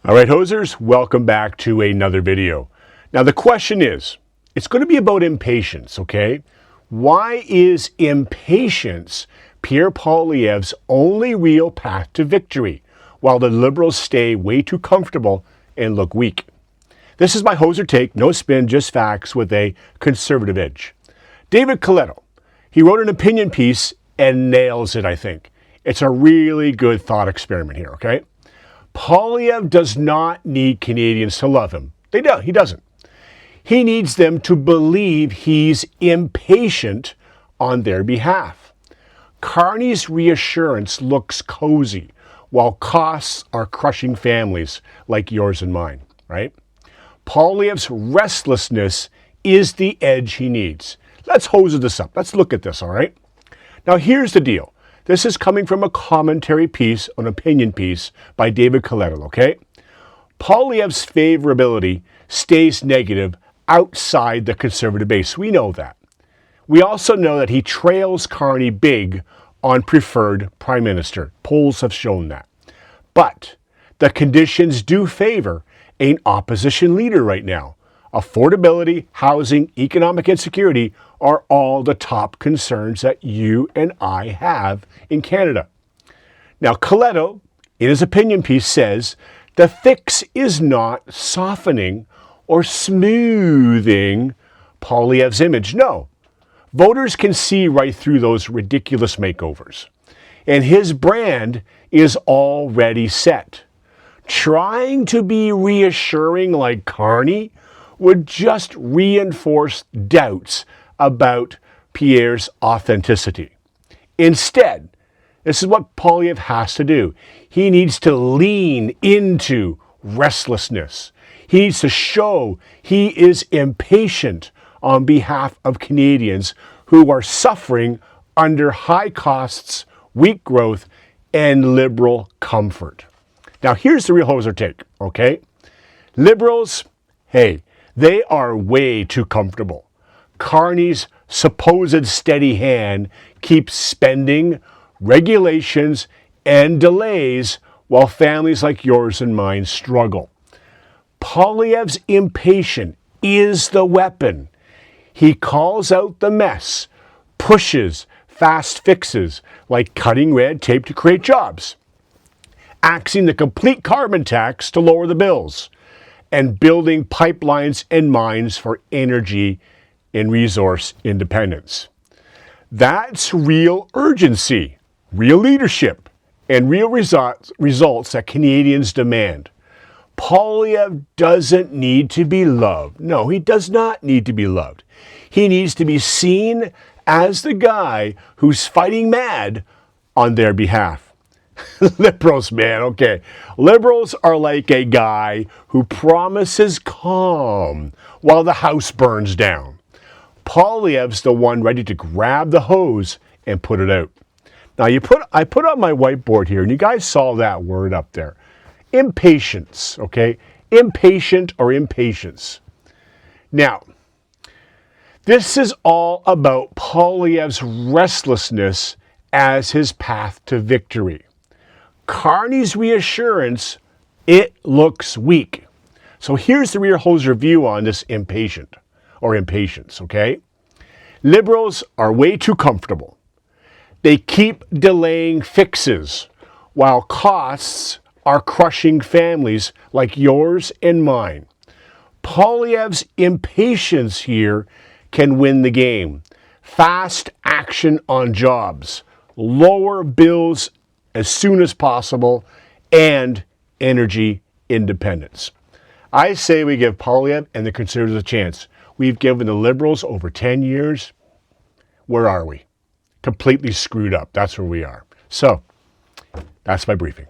All right, hosers, welcome back to another video. Now the question is, it's going to be about impatience, okay? Why is impatience Pierre Poilievre's only real path to victory, while the Liberals stay way too comfortable and look weak? This is my hoser take, no spin, just facts with a conservative edge. David Coletto, he wrote an opinion piece and nails it, I think. It's a really good thought experiment here, okay? Poilievre does not need Canadians to love him. He doesn't. He needs them to believe he's impatient on their behalf. Carney's reassurance looks cozy, while costs are crushing families like yours and mine, right? Poilievre's restlessness is the edge he needs. Let's hose this up. Let's look at this, all right? Now, here's the deal. This is coming from a commentary piece, an opinion piece by David Coletto, okay? Poilievre's favorability stays negative outside the conservative base. We know that. We also know that he trails Carney big on preferred prime minister. Polls have shown that. But the conditions do favor an opposition leader right now. Affordability, housing, economic insecurity are all the top concerns that you and I have in Canada. Now, Coletto, in his opinion piece, says the fix is not softening or smoothing Poilievre's image. No, voters can see right through those ridiculous makeovers. And his brand is already set. Trying to be reassuring like Carney would just reinforce doubts about Pierre's authenticity. Instead, this is what Poilievre has to do. He needs to lean into restlessness. He needs to show he is impatient on behalf of Canadians who are suffering under high costs, weak growth, and Liberal comfort. Now, here's the real hoser take, okay? Liberals, hey, they are way too comfortable. Carney's supposed steady hand keeps spending, regulations, and delays while families like yours and mine struggle. Poilievre's impatience is the weapon. He calls out the mess, pushes fast fixes like cutting red tape to create jobs, axing the complete carbon tax to lower the bills, and building pipelines and mines for energy and resource independence. That's real urgency, real leadership, and real results that Canadians demand. Poilievre doesn't need to be loved. No, he does not need to be loved. He needs to be seen as the guy who's fighting mad on their behalf. Liberals, man, okay. Liberals are like a guy who promises calm while the house burns down. Poilievre's the one ready to grab the hose and put it out. Now, I put on my whiteboard here, and you guys saw that word up there. Impatience, okay? Impatient or impatience. Now, this is all about Poilievre's restlessness as his path to victory. Carney's reassurance, it looks weak. So here's the real hoser view on this impatience, okay? Liberals are way too comfortable. They keep delaying fixes while costs are crushing families like yours and mine. Poilievre's impatience here can win the game. Fast action on jobs, lower bills as soon as possible, and energy independence. I say we give Poilievre and the Conservatives a chance. We've given the Liberals over 10 years. Where are we? Completely screwed up. That's where we are. So, that's my briefing.